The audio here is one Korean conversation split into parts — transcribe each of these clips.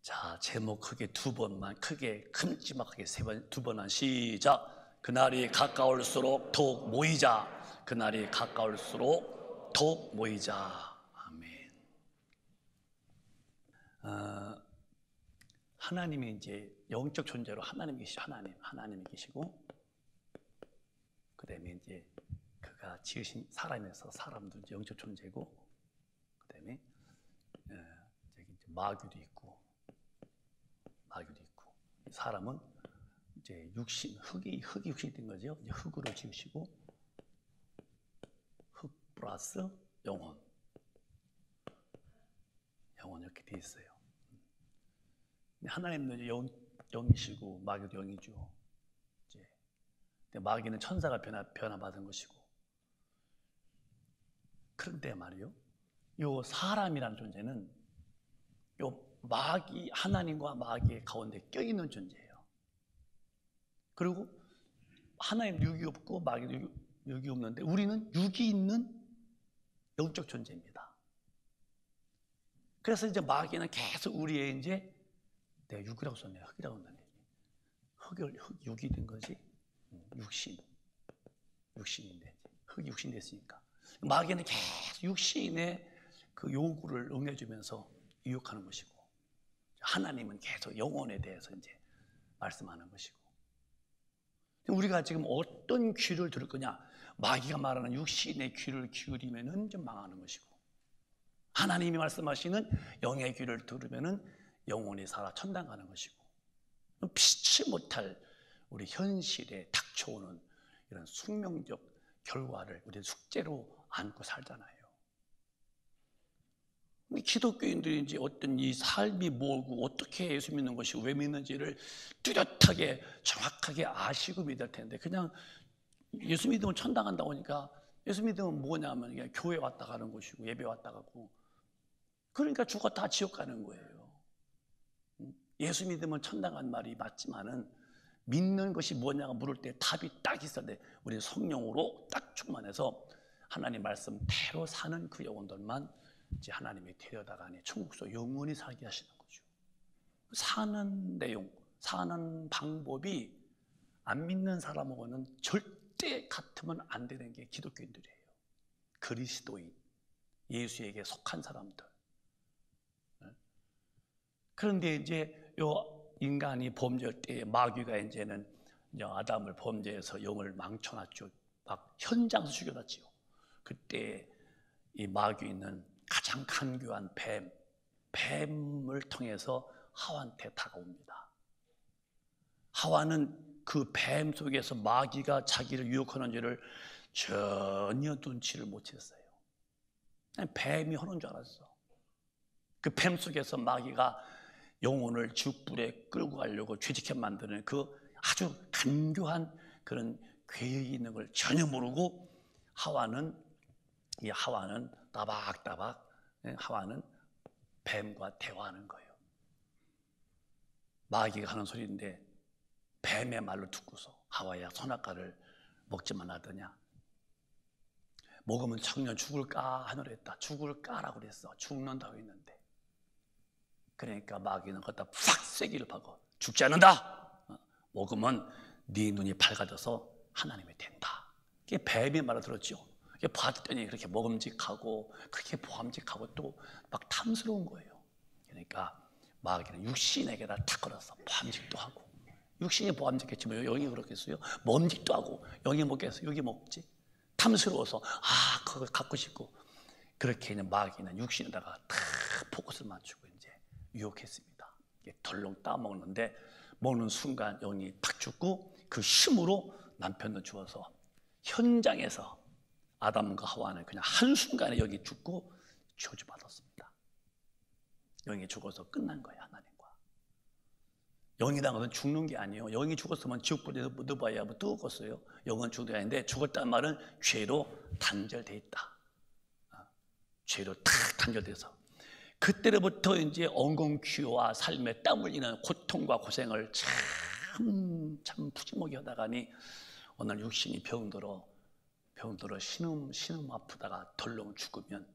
자, 제목 크게 두 번만, 크게 큼지막하게 두 번만 시작. 그날이 가까울수록 더욱 모이자. 그날이 가까울수록 더욱 모이자. 아멘. 하나님이 이제 영적 존재로 하나님이 계시고, 하나님이 계시고, 그다음에 이제 그가 지으신 사람에서 사람도 이제 영적 존재고, 그다음에 저기 이제 마귀도 있고, 사람은 이제 육신, 흙이 육신이 된 거죠. 이제 흙으로 지으시고, 흙 플러스 영혼 이렇게 돼 있어요. 하나님은 이제 영이시고 마귀도 영이죠. 이제 마귀는 천사가 변화받은 것이고, 그런데 말이요, 요 사람이라는 존재는 요 하나님과 마귀의 가운데 껴있는 존재예요. 그리고 하나님 육이 없고 마귀도 육이 없는데 우리는 육이 있는 영적 존재입니다. 그래서 이제 마귀는 계속 우리의 이제 내가 육이라고 썼네요. 흙이라고 썼네. 육이 된 거지. 육신인데 흙이 육신 됐으니까 마귀는 계속 육신의 그 요구를 응해주면서 유혹하는 것이고, 하나님은 계속 영혼에 대해서 이제 말씀하는 것이고, 우리가 지금 어떤 귀를 들을 거냐? 마귀가 말하는 육신의 귀를 기울이면은 좀 망하는 것이고, 하나님이 말씀하시는 영의 귀를 들으면은 영혼이 살아 천당 가는 것이고, 피치 못할 우리 현실에 닥쳐오는 이런 숙명적 결과를 우리 숙제로 안고 살잖아요. 기독교인들이 이제 어떤 이 삶이 뭐고 어떻게 예수 믿는 것이 왜 믿는지를 뚜렷하게 정확하게 아시고 믿을 텐데, 그냥 예수 믿으면 천당 간다고 하니까 예수 믿으면 뭐냐면 그냥 교회 왔다 가는 것이고 예배 왔다 가고, 그러니까 죽었다 지옥 가는 거예요. 예수 믿으면 천당 간 말이 맞지만은 믿는 것이 뭐냐고 물을 때 답이 딱 있었는데, 우리 성령으로 딱 충만해서 하나님 말씀대로 사는 그 영혼들만 이제 하나님이 데려다가니 천국에서 영원히 살게 하시는 거죠. 사는 내용, 사는 방법이 안 믿는 사람하고는 절대 같으면 안 되는 게 기독교인들이에요. 그리스도인, 예수에게 속한 사람들. 그런데 이제 요 인간이 범죄할 때 마귀가 이제는 아담을 범죄해서 영을 망쳐놨죠. 막 현장에서 죽여놨지요. 그때 이 마귀는 가장 간교한 뱀을 통해서 하와한테 다가옵니다. 하와는 그 뱀 속에서 마귀가 자기를 유혹하는 줄을 전혀 눈치를 못 챘어요. 뱀이 하는 줄 알았어. 그 뱀 속에서 마귀가 영혼을 지옥불에 끌고 가려고 죄짓게 만드는 그 아주 간교한 그런 계획이 있는 걸 전혀 모르고 하와는 따박따박 하와는 뱀과 대화하는 거예요. 마귀가 하는 소리인데 뱀의 말로 듣고서 하와야, 선악과를 먹지만 하더냐? 먹으면 청년 죽을까 하느라 했다. 죽을까라고 그랬어. 죽는다고 했는데, 그러니까 마귀는 거기다 팍 쐐기를 박아. 죽지 않는다. 먹으면 네 눈이 밝아져서 하나님이 된다. 이게 뱀의 말을 들었죠. 봤더니 그렇게 먹음직하고 그렇게 보암직하고 또 막 탐스러운 거예요. 그러니까 마귀는 육신에게다 탁 걸어서 보암직도 하고, 육신이 보암직했지만 영이 그렇겠어요? 먹음직도 하고, 영이 먹겠어요? 여기 먹지. 탐스러워서 그걸 갖고 싶고, 그렇게 있는 마귀는 육신에다가 탁 포커스를 맞추고 이제 유혹했습니다. 덜렁 따먹는데 먹는 순간 영이 탁 죽고, 그 힘으로 남편도 죽어서 현장에서 아담과 하와는 그냥 한순간에 영이 죽고 저주받았습니다. 영이 죽어서 끝난 거예요. 하나님과 영이라는 것은 죽는 게 아니에요. 영이 죽었으면 지옥불에 넣어봐야 뭐 뜨겁겠어요. 영은 죽는 게 아닌데, 죽었다는 말은 죄로 단절돼 있다. 죄로 탁 단절돼서 그때로부터 이제 엉겅퀴와 삶에 땀 흘리는 고통과 고생을 참 푸짐하게 하다가니 오늘 육신이 병들어 신음 아프다가 덜렁 죽으면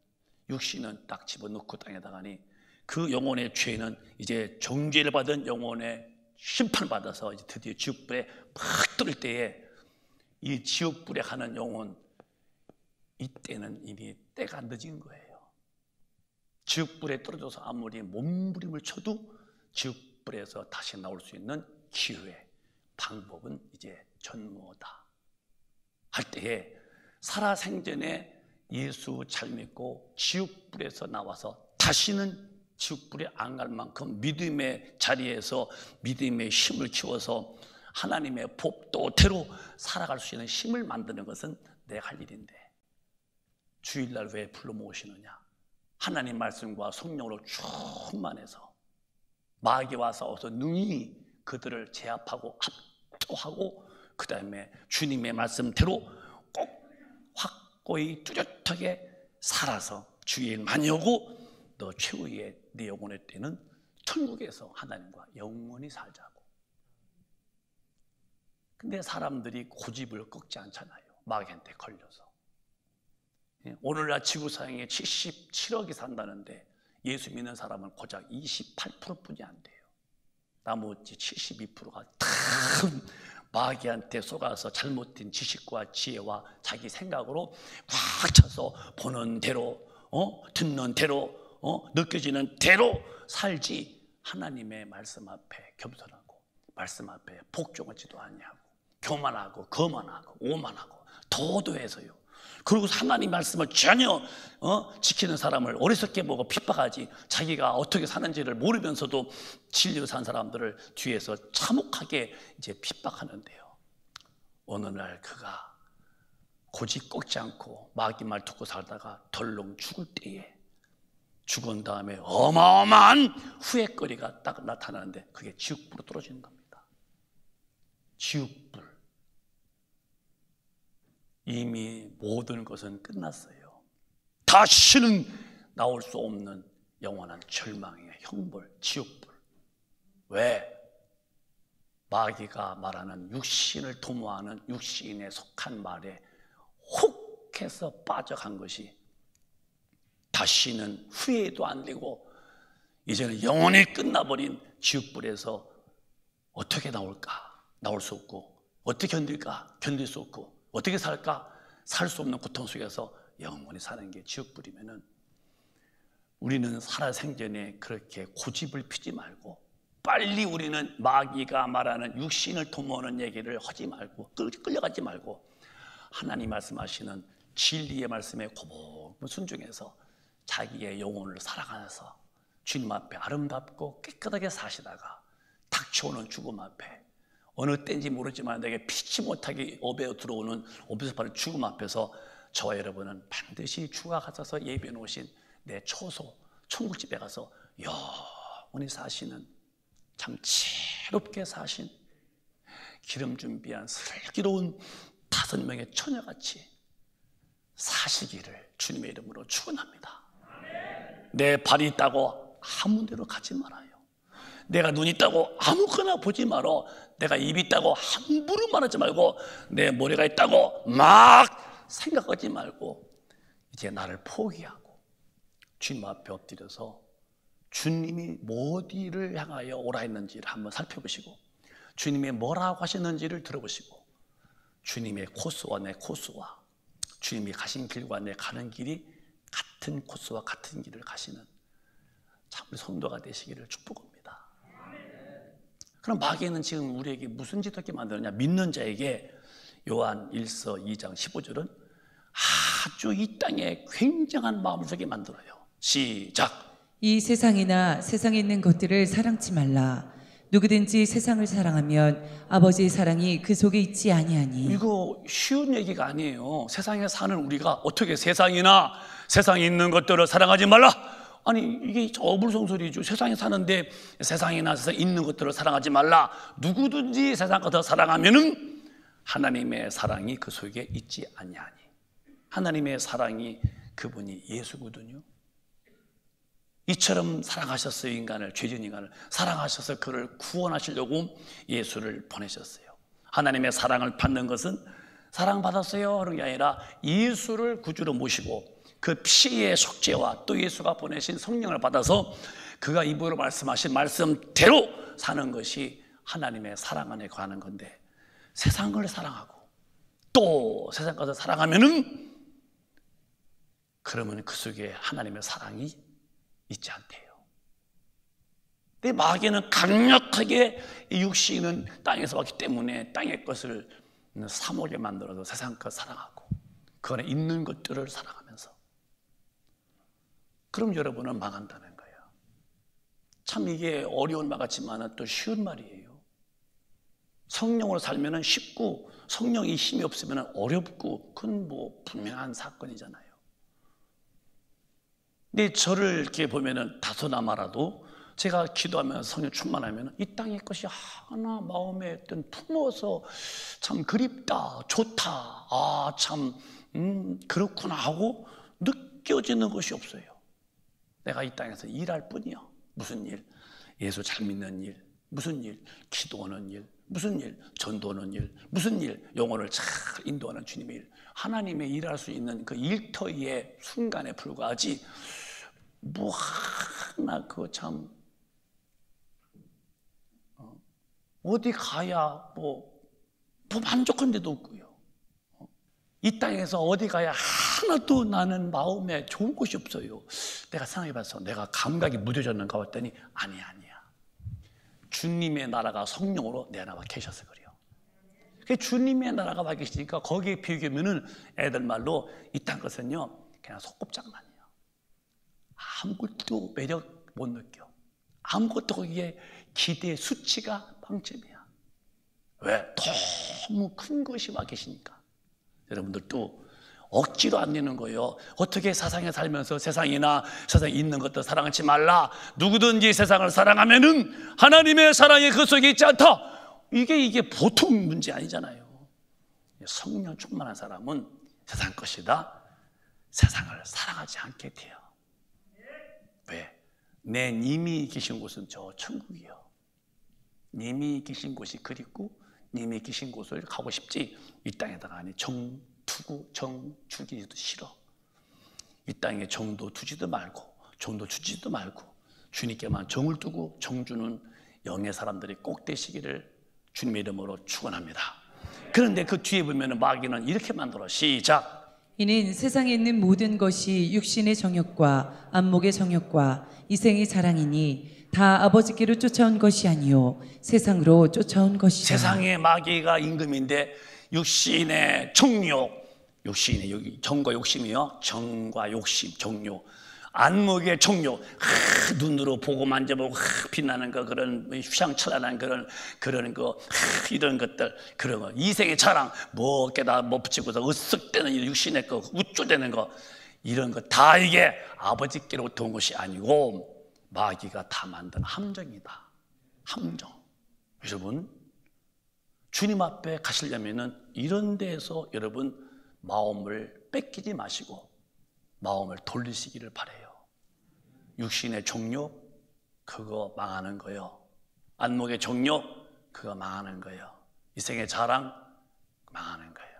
육신은 딱 집어넣고 땅에다가니 그 영혼의 죄는 이제 정죄를 받은 영혼의 심판을 받아서 이제 드디어 지옥불에 팍 들을 때에 이 지옥불에 가는 영혼, 이때는 이미 때가 늦은 거예요. 지옥불에 떨어져서 아무리 몸부림을 쳐도 지옥불에서 다시 나올 수 있는 기회, 방법은 이제 전무하다 할 때에 살아생전에 예수 잘 믿고 지옥불에서 나와서 다시는 지옥불에 안 갈 만큼 믿음의 자리에서 믿음의 힘을 키워서 하나님의 법도대로 살아갈 수 있는 힘을 만드는 것은 내가 할 일인데, 주일날 왜 불러 모으시느냐? 하나님 말씀과 성령으로 충만해서 마귀와 싸워서 능히 그들을 제압하고 압도하고, 그 다음에 주님의 말씀대로 꼭 확고히 뚜렷하게 살아서 주일 많이 오고 너 최후의 내 영혼의 때는 천국에서 하나님과 영원히 살자고. 근데 사람들이 고집을 꺾지 않잖아요. 마귀한테 걸려서. 오늘날 지구상에 77억이 산다는데 예수 믿는 사람은 고작 28%뿐이 안 돼요. 나머지 72%가 다 마귀한테 속아서 잘못된 지식과 지혜와 자기 생각으로 꽉 차서 보는 대로, 듣는 대로, 느껴지는 대로 살지, 하나님의 말씀 앞에 겸손하고 말씀 앞에 복종하지도 않냐고, 교만하고 거만하고 오만하고 도도해서요. 그리고 하나님 말씀을 전혀 지키는 사람을 어리석게 보고 핍박하지, 자기가 어떻게 사는지를 모르면서도 진리로 산 사람들을 뒤에서 참혹하게 이제 핍박하는데요. 어느 날 그가 고집 꺾지 않고 마귀 말 듣고 살다가 덜렁 죽을 때에, 죽은 다음에 어마어마한 후회거리가 딱 나타나는데 그게 지옥불로 떨어지는 겁니다. 지옥불. 이미 모든 것은 끝났어요. 다시는 나올 수 없는 영원한 절망의 형벌, 지옥불. 왜? 마귀가 말하는 육신을 도모하는 육신에 속한 말에 혹해서 빠져간 것이 다시는 후회도 안 되고 이제는 영원히 끝나버린 지옥불에서 어떻게 나올까? 나올 수 없고, 어떻게 견딜까? 견딜 수 없고, 어떻게 살까? 살 수 없는 고통 속에서 영원히 사는 게 지옥불이면은, 우리는 살아생전에 그렇게 고집을 피지 말고 빨리 우리는 마귀가 말하는 육신을 도모하는 얘기를 하지 말고 끌려가지 말고 하나님 말씀하시는 진리의 말씀에 고복 순종해서 자기의 영혼을 살아가면서 주님 앞에 아름답고 깨끗하게 사시다가 닥쳐오는 죽음 앞에, 어느 때인지 모르지만 내게 피치 못하게 오베어 들어오는 오베서 바로 죽음 앞에서 저와 여러분은 반드시 주가 가셔서 예비해 놓으신 내 초소 천국집에 가서 영원히 사시는, 참 지혜롭게 사신, 기름 준비한 슬기로운 5명의 처녀같이 사시기를 주님의 이름으로 축원합니다. 내 발이 있다고 아무 데로 가지 말아요. 내가 눈이 있다고 아무거나 보지 말어. 내가 입이 있다고 함부로 말하지 말고, 내 머리가 있다고 막 생각하지 말고, 이제 나를 포기하고 주님 앞에 엎드려서 주님이 어디를 향하여 오라 했는지를 한번 살펴보시고, 주님이 뭐라고 하셨는지를 들어보시고, 주님의 코스와 내 코스와 주님이 가신 길과 내 가는 길이 같은 코스와 같은 길을 가시는 참 성도가 되시기를 축복합니다. 그럼 마귀는 지금 우리에게 무슨 짓 하게 만드느냐? 믿는 자에게 요한 1서 2장 15절은 아주 이 땅에 굉장한 마음을 쓰게 만들어요. 시작. 이 세상이나 세상에 있는 것들을 사랑치 말라. 누구든지 세상을 사랑하면 아버지의 사랑이 그 속에 있지 아니하니. 이거 쉬운 얘기가 아니에요. 세상에 사는 우리가 어떻게 세상이나 세상에 있는 것들을 사랑하지 말라? 아니, 이게 어불성설이죠. 세상에 사는데 세상이나 세상에 있는 것들을 사랑하지 말라. 누구든지 세상 것을 사랑하면은 하나님의 사랑이 그 속에 있지 아니하니. 하나님의 사랑이 그분이 예수거든요. 이처럼 사랑하셨어요. 인간을, 죄진 인간을 사랑하셔서 그를 구원하시려고 예수를 보내셨어요. 하나님의 사랑을 받는 것은 사랑받았어요 하는 게 아니라 예수를 구주로 모시고 그 피의 속죄와 또 예수가 보내신 성령을 받아서 그가 입으로 말씀하신 말씀대로 사는 것이 하나님의 사랑 안에 거하는 건데, 세상을 사랑하고 또 세상 가서 사랑하면은 그러면 그 속에 하나님의 사랑이 있지 않대요. 근데 마귀는 강력하게 육신은 땅에서 왔기 때문에 땅의 것을 사모게 만들어서 세상 것 사랑하고 그 안에 있는 것들을 사랑하면서, 그럼 여러분은 망한다는 거예요. 참 이게 어려운 말 같지만 또 쉬운 말이에요. 성령으로 살면 쉽고 성령이 힘이 없으면 어렵고, 그건 뭐 분명한 사건이잖아요. 근데 저를 이렇게 보면은 다소나마라도 제가 기도하면서 성령 충만하면 이 땅의 것이 하나 마음에 품어서 참 그립다, 좋다, 참 그렇구나 하고 느껴지는 것이 없어요. 내가 이 땅에서 일할 뿐이야. 무슨 일? 예수 잘 믿는 일. 무슨 일? 기도하는 일. 무슨 일? 전도하는 일. 무슨 일? 영혼을 잘 인도하는 주님의 일. 하나님의 일할 수 있는 그 일터의 순간에 불과하지, 뭐 하나 참 어디 가야 뭐 만족한 데도 없고요. 이 땅에서 어디 가야 하나도 나는 마음에 좋은 곳이 없어요. 내가 생각해봐서 내가 감각이 무뎌졌는가 봤더니 아니야. 주님의 나라가 성령으로 내 안에 와 계셔서 그래요. 주님의 나라가 와 계시니까 거기에 비교하면은 애들 말로 이 땅 것은요 그냥 소꿉장난이에요. 아무것도 매력 못 느껴. 아무것도 거기에 기대의 수치가 빵점이야. 왜? 너무 큰 것이 와 계시니까. 여러분들도 억지로 안 내는 거예요. 어떻게 세상에 살면서 세상이나 세상에 있는 것도 사랑하지 말라. 누구든지 세상을 사랑하면은 하나님의 사랑이 그 속에 있지 않다. 이게 보통 문제 아니잖아요. 성령 충만한 사람은 세상 것이다. 세상을 사랑하지 않게 돼요. 왜? 내 님이 계신 곳은 저 천국이요. 님이 계신 곳이 그립고 님이 계신 곳을 가고 싶지, 이 땅에다가 아니 정 주기도 싫어. 이 땅에 정도 두지도 말고 정도 주지도 말고 주님께만 정을 두고 정 주는 영의 사람들이 꼭 되시기를 주님의 이름으로 축원합니다. 그런데 그 뒤에 보면 마귀는 이렇게 만들어. 시작. 이는 세상에 있는 모든 것이 육신의 정욕과 안목의 정욕과 이생의 자랑이니 다 아버지께로 쫓아온 것이 아니요 세상으로 쫓아온 것이다. 세상의 마귀가 임금인데 육신의 정욕, 육신의 여기 정과 욕심이요. 정과 욕심, 정욕. 안목의 정욕, 눈으로 보고 만져보고 빛나는 거, 그런 휘황찬란한 그런 거, 이런 것들, 그런 거. 이생의 자랑, 뭐 깨다 뭐 붙이고서 으쓱대는 육신의 거, 우쭐대는 거, 이런 거 다 이게 아버지께로부터 온 것이 아니고 마귀가 다 만든 함정이다. 함정. 여러분, 주님 앞에 가시려면은 이런 데에서 여러분 마음을 뺏기지 마시고 마음을 돌리시기를 바라요. 육신의 정욕, 그거 망하는 거요. 안목의 정욕, 그거 망하는 거예요. 이생의 자랑, 망하는 거예요.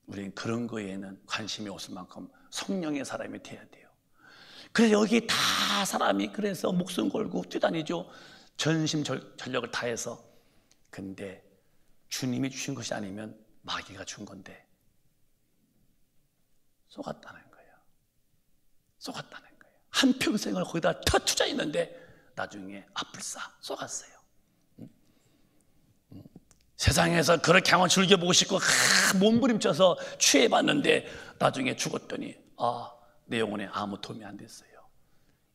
우리는 그런 거에는 관심이 없을 만큼 성령의 사람이 돼야 돼요. 그래서 여기 다 사람이 그래서 목숨 걸고 뛰다니죠. 전심전력을 다해서. 근데 주님이 주신 것이 아니면 마귀가 준 건데 속았다는 거예요. 속았다는 거예요. 한평생을 거기다 다 투자했는데 나중에 아플싸 속았어요. 세상에서 그렇게 한번 즐겨보고 싶고 몸부림쳐서 취해봤는데 나중에 죽었더니 내 영혼에 아무 도움이 안 됐어요.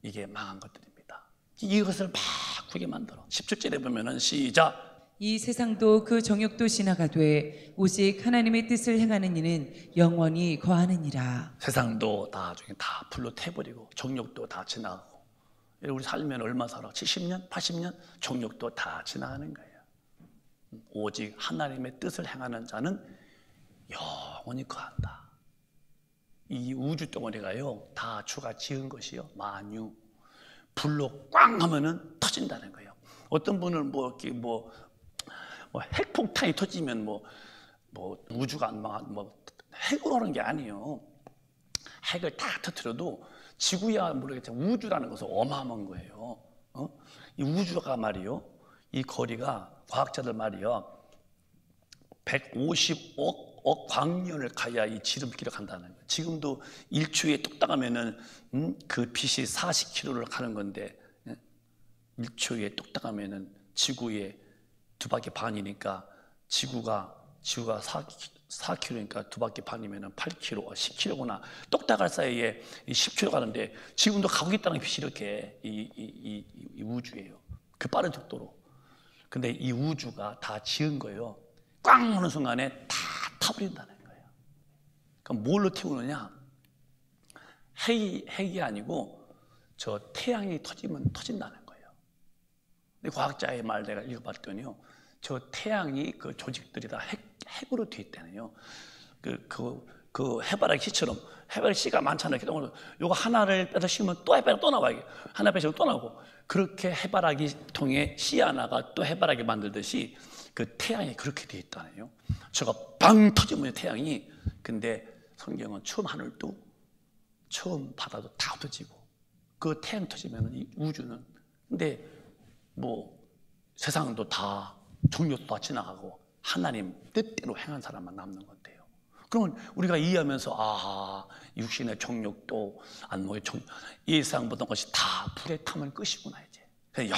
이게 망한 것들입니다. 이것을 막 구게 만들어. 10절에 보면은 시작. 이 세상도 그 정욕도 지나가되 오직 하나님의 뜻을 행하는 이는 영원히 거하느니라. 세상도 나중에 다 불로 태버리고 정욕도 다 지나가고, 우리 살면 얼마 살아? 70년? 80년? 정욕도 다 지나가는 거예요. 오직 하나님의 뜻을 행하는 자는 영원히 거한다. 이 우주 덩어리가요 다 주가 지은 것이요 만유. 불로 꽝 하면은 터진다는 거예요. 어떤 분은 핵폭탄이 터지면 우주가 안 망한 핵으로 하는 게 아니에요. 핵을 다 터뜨려도 지구야 모르겠지만 우주라는 것은 어마어마한 거예요. 이 우주가 말이요, 이 거리가 과학자들 말이요 150억 광년을 가야 이 지름길을 간다는 거예요. 지금도 1초에 뚝딱 하면은 그 빛이 40km를 가는 건데 1초에 뚝딱 하면은 지구의 2바퀴 반이니까 지구가 4km니까 2바퀴 반이면은 8km, 10km구나. 똑딱할 사이에 10km 가는데 지금도 가고 있다는 빛이 이렇게 이 우주예요. 그 빠른 속도로. 근데 이 우주가 다 지은 거예요. 꽝 하는 순간에 다 타버린다는 거예요. 그럼 뭘로 태우느냐? 핵이 아니고 저 태양이 터지면 터진다는 거예요. 근데 과학자의 말 내가 읽어봤더니요, 저 태양이 그 조직들이 다 핵으로 돼 있다네요. 그 해바라기 씨처럼, 해바라기 씨가 많잖아요. 그동안 요거 하나를 빼서 씌우면 또 해바라기 또 나와요. 하나 빼서 또 나오고, 그렇게 해바라기 통에 씨 하나가 또 해바라기 만들듯이 그 태양이 그렇게 돼 있다네요. 저거 빵 터지면 태양이. 근데 성경은 처음 하늘도 처음 바다도 다 없어지고 그 태양 터지면 이 우주는, 근데 뭐 세상도 다 종교도 다 지나가고 하나님 뜻대로 행한 사람만 남는 건데요. 그러면 우리가 이해하면서 아하, 육신의 정욕도 안목의 정욕, 이 세상 모든 것이 다 불에 타면 끝이구나. 이제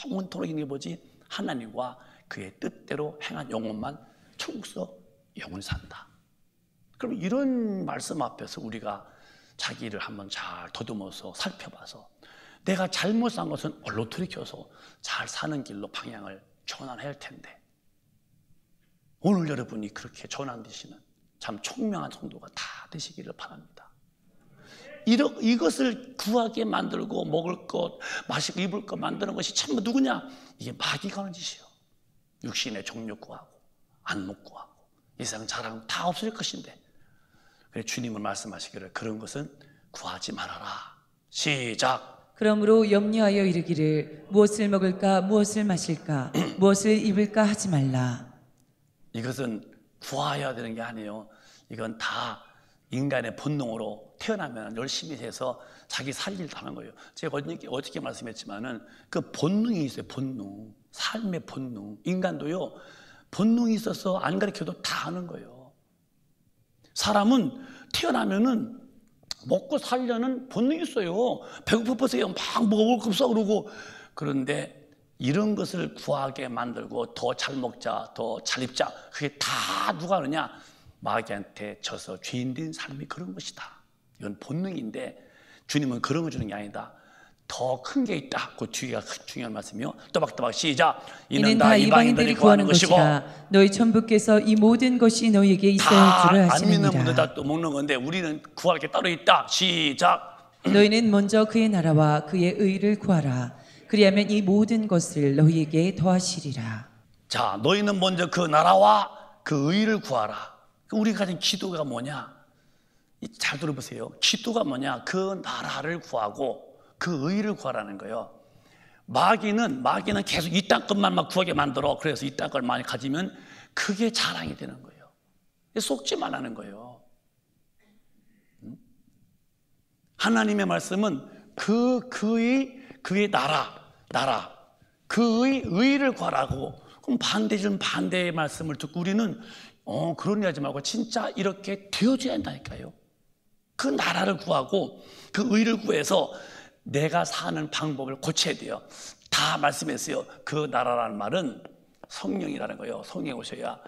영원토록 있는 게 뭐지? 하나님과 그의 뜻대로 행한 영혼만 천국서 영원히 산다. 그럼 이런 말씀 앞에서 우리가 자기를 한번 잘 더듬어서 살펴봐서 내가 잘못 산 것은 얼로 돌이켜서 잘 사는 길로 방향을 전환해야 할 텐데, 오늘 여러분이 그렇게 전환되시는 참 총명한 성도가 다 되시기를 바랍니다. 이것을 구하게 만들고 먹을 것, 마시고 입을 것 만드는 것이 전부 누구냐? 이게 마귀가 하는 짓이요. 육신의 정욕 구하고 안목 구하고 이 세상 자랑 다 없어질 것인데, 그래서 주님은 말씀하시기를 그런 것은 구하지 말아라. 시작. 그러므로 염려하여 이르기를 무엇을 먹을까 무엇을 마실까 무엇을 입을까 하지 말라. 이것은 구해야 되는 게 아니에요. 이건 다 인간의 본능으로 태어나면 열심히 해서 자기 살 일을 하는 거예요. 제가 어저께 말씀했지만은 그 본능이 있어요. 본능, 삶의 본능. 인간도요, 본능이 있어서 안 가르쳐도 다 아는 거예요. 사람은 태어나면은 먹고 살려는 본능이 있어요. 배고프어서 막 먹을 거 없어 그러고. 그런데 이런 것을 구하게 만들고 더 잘 먹자, 더 잘 입자, 그게 다 누가 하느냐? 마귀한테 져서 죄인 된 삶이 그런 것이다. 이건 본능인데 주님은 그런 거 주는 게 아니다. 더 큰 게 있다. 그 뒤가 중요한 말씀이요. 또박또박 시작. 이는 다 이방인들이 구하는 것이라. 너희 천부께서 이 모든 것이 너희에게 있어야 할 줄을 다 안 믿는 분들 아시느니라. 다 또 먹는 건데 우리는 구할 게 따로 있다. 시작. 너희는 먼저 그의 나라와 그의 의를 구하라. 그리하면 이 모든 것을 너희에게 더하시리라. 자, 너희는 먼저 그 나라와 그 의를 구하라. 우리가 가진 기도가 뭐냐? 잘 들어보세요. 기도가 뭐냐? 그 나라를 구하고 그 의를 구하라는 거예요. 마귀는 계속 이 땅 것만 막 구하게 만들어. 그래서 이 땅 걸 많이 가지면 그게 자랑이 되는 거예요. 속지 말라는 거예요. 하나님의 말씀은 그의 나라, 그의 의를 구하라고. 그럼 반대의 말씀을 듣고 우리는 그런 일 하지 말고 진짜 이렇게 되어져야 한다니까요. 그 나라를 구하고 그 의를 구해서 내가 사는 방법을 고쳐야 돼요. 다 말씀했어요. 그 나라라는 말은 성령이라는 거예요. 성령이 오셔야,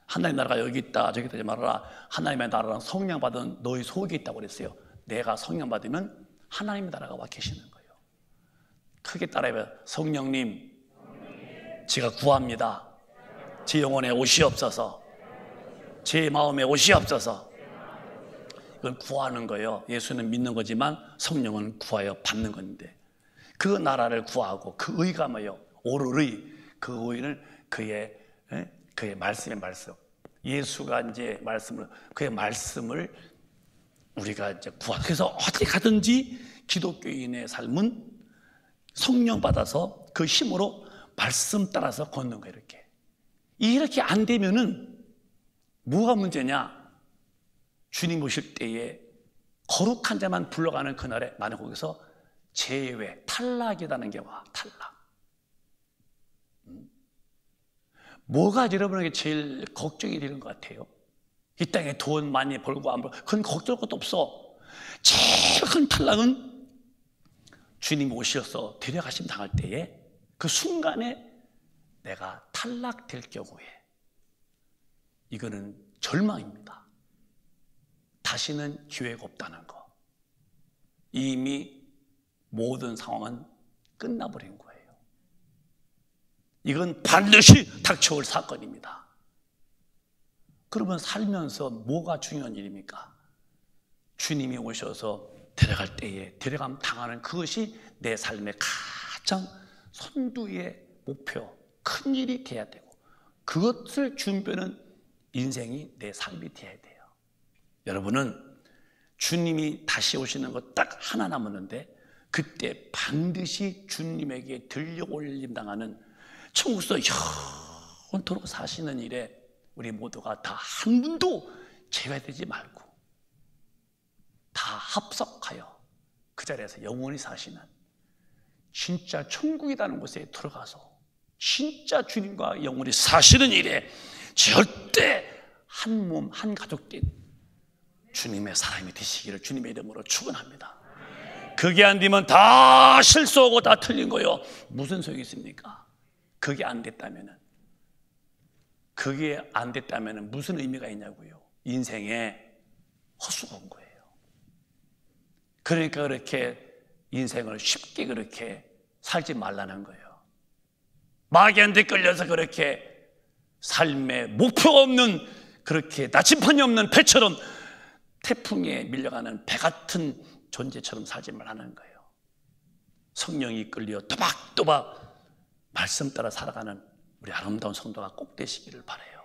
하나님의 나라가 여기 있다 저기 있다 하지 말아라. 하나님의 나라는 성령 받은 너희 속에 있다고 그랬어요. 내가 성령 받으면 하나님의 나라가 와 계시는 거예요. 크게 따라해봐요. 성령님, 제가 구합니다. 제 영혼에 오시옵소서. 제 마음에 오시옵소서. 이건 구하는 거예요. 예수는 믿는 거지만 성령은 구하여 받는 건데, 그 나라를 구하고 그 의가 뭐예요? 오르의, 그 의는 그의 말씀의 말씀. 예수가 이제 그의 말씀을 우리가 이제 그래서 어떻게 가든지 기독교인의 삶은 성령 받아서 그 힘으로 말씀 따라서 걷는 거예요. 이렇게 안 되면은 뭐가 문제냐? 주님 오실 때에 거룩한 자만 불러가는 그날에 나는 거기서 제외, 탈락이라는 게 와. 탈락. 뭐가 여러분에게 제일 걱정이 되는 것 같아요? 이 땅에 돈 많이 벌고 안 벌고 그건 걱정할 것도 없어. 제일 큰 탈락은 주님 오셔서 데려가심 당할 때에 그 순간에 내가 탈락될 경우에 이거는 절망입니다. 다시는 기회가 없다는 거. 이미 모든 상황은 끝나버린 거예요. 이건 반드시 닥쳐올 사건입니다. 그러면 살면서 뭐가 중요한 일입니까? 주님이 오셔서 데려갈 때에 데려감 당하는 그것이 내 삶의 가장 선두의 목표, 큰 일이 돼야 되고 그것을 준비하는 인생이 내 삶이 돼야 돼요. 여러분은 주님이 다시 오시는 것 딱 하나 남았는데 그때 반드시 주님에게 들려올림 당하는 천국에서 영원토록 사시는 일에 우리 모두가 다 한 분도 제외되지 말고 다 합석하여 그 자리에서 영원히 사시는 진짜 천국이라는 곳에 들어가서 진짜 주님과 영원히 사시는 일에 절대 한 몸, 한 가족된 주님의 사람이 되시기를 주님의 이름으로 축원합니다. 그게 안 되면 다 실수하고 다 틀린 거요. 무슨 소용이 있습니까? 그게 안 됐다면은 무슨 의미가 있냐고요. 인생에 허수가 온 거예요. 그러니까 그렇게 인생을 쉽게 그렇게 살지 말라는 거예요. 마귀한테 끌려서 그렇게 삶에 목표가 없는 그렇게 나침판이 없는 배처럼 태풍에 밀려가는 배 같은 존재처럼 살지 말라는 거예요. 성령이 끌려 또박또박 말씀 따라 살아가는 우리 아름다운 성도가 꼭 되시기를 바라요.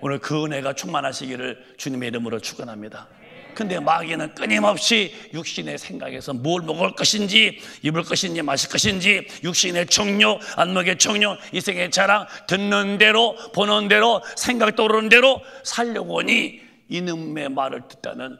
오늘 그 은혜가 충만하시기를 주님의 이름으로 축원합니다. 근데 마귀는 끊임없이 육신의 생각에서 뭘 먹을 것인지 입을 것인지 마실 것인지 육신의 정욕, 안목의 정욕, 이생의 자랑 듣는 대로 보는 대로 생각 떠오르는 대로 살려고 하니 이놈의 말을 듣다는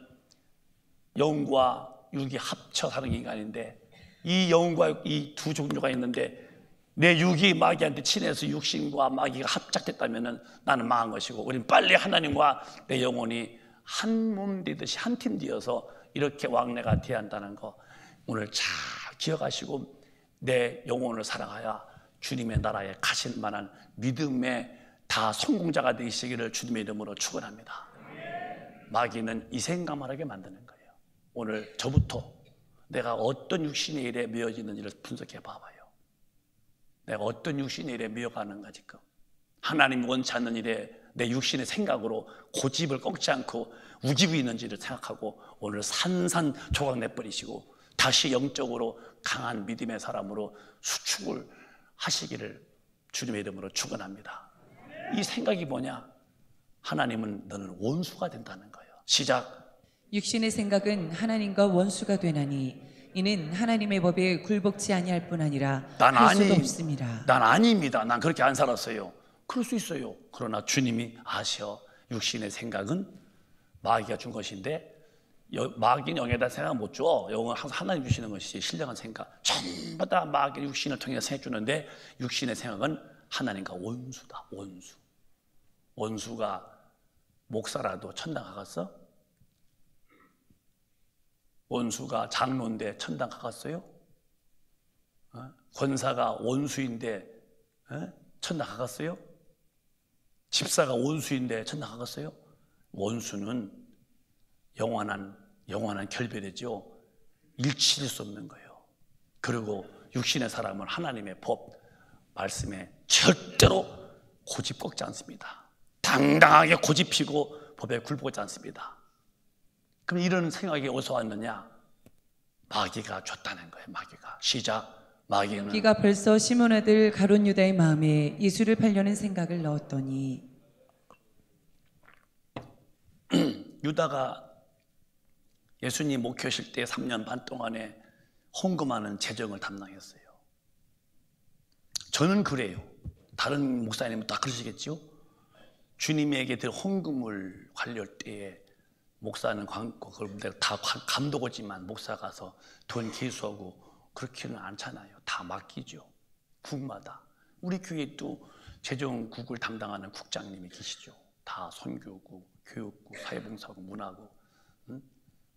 영과 육이 합쳐 사는 인간인데 이 영과 이 두 종류가 있는데 내 육이 마귀한테 친해서 육신과 마귀가 합작됐다면 나는 망한 것이고 우린 빨리 하나님과 내 영혼이 한 몸 되듯이 한 팀 되어서 이렇게 왕래가 되어야 한다는 거 오늘 잘 기억하시고 내 영혼을 사랑하여 주님의 나라에 가실 만한 믿음의 다 성공자가 되시기를 주님의 이름으로 축원합니다. 마귀는 이 생각만 하게 만드는 거예요. 오늘 저부터 내가 어떤 육신의 일에 매여지는지를 분석해 봐봐요. 내가 어떤 육신의 일에 매여가는가 지금 하나님 원치 않는 일에 내 육신의 생각으로 고집을 꺾지 않고 우기고 있는지를 생각하고 오늘 산산조각 내버리시고 다시 영적으로 강한 믿음의 사람으로 수축을 하시기를 주님의 이름으로 축원합니다. 이 생각이 뭐냐? 하나님은 너는 원수가 된다는 거예요. 시작. 육신의 생각은 하나님과 원수가 되나니 이는 하나님의 법에 굴복지 아니할 뿐 아니라 할 수도 없습니다. 난 아닙니다. 난 그렇게 안 살았어요. 그럴 수 있어요. 그러나 주님이 아셔. 육신의 생각은 마귀가 준 것인데 마귀는 영에다 생각 못 줘. 영은 항상 하나님 주시는 것이지 신령한 생각 전부 다 마귀 육신을 통해서 해주는데 육신의 생각은 하나님과 원수다. 원수가 목사라도 천당 가갔어? 원수가 장로인데 천당 가갔어요? 권사가 원수인데 천당 가갔어요? 집사가 원수인데 천당 가갔어요? 원수는 영원한 결별이죠. 일치할 수 없는 거예요. 그리고 육신의 사람은 하나님의 법 말씀에 절대로 고집 꺾지 않습니다. 당당하게 고집피고 법에 굴복하지 않습니다. 그럼 이런 생각이 어디서 왔느냐? 마귀가 줬다는 거예요. 마귀가. 시작. 마귀가 벌써 시몬 아들 가룟 유다의 마음에 예수를 팔려는 생각을 넣었더니 유다가 예수님 목회하실 때 3년 반 동안에 헌금하는 재정을 담당했어요. 저는 그래요. 다른 목사님은 다 그러시겠죠? 주님에게 들 헌금을 관리할 때에 목사는 그걸 내가 다 감독이지만 목사 가서 돈 개수하고 그렇게는 않잖아요. 다 맡기죠. 국마다. 우리 교회도 재정국을 담당하는 국장님이 계시죠. 다 선교국, 교육국, 사회봉사국, 문화국,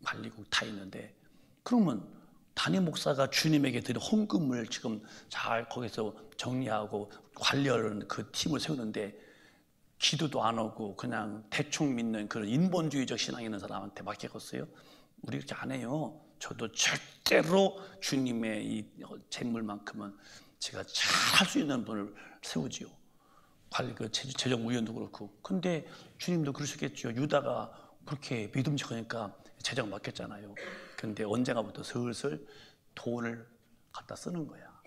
관리국 다 있는데, 그러면 담임 목사가 주님에게 드린 헌금을 지금 잘 거기서 정리하고 관리하는 그 팀을 세우는데 기도도 안 하고 그냥 대충 믿는 그런 인본주의적 신앙이 있는 사람한테 맡겼어요? 우리 그렇게 안 해요. 저도 절대로 주님의 이 재물만큼은 제가 잘 할 수 있는 분을 세우지요. 관리 그 재정위원도 그렇고. 근데 주님도 그러시겠죠. 유다가 그렇게 믿음직하니까 재정 맡겼잖아요. 근데 언젠가부터 슬슬 돈을 갖다 쓰는 거야.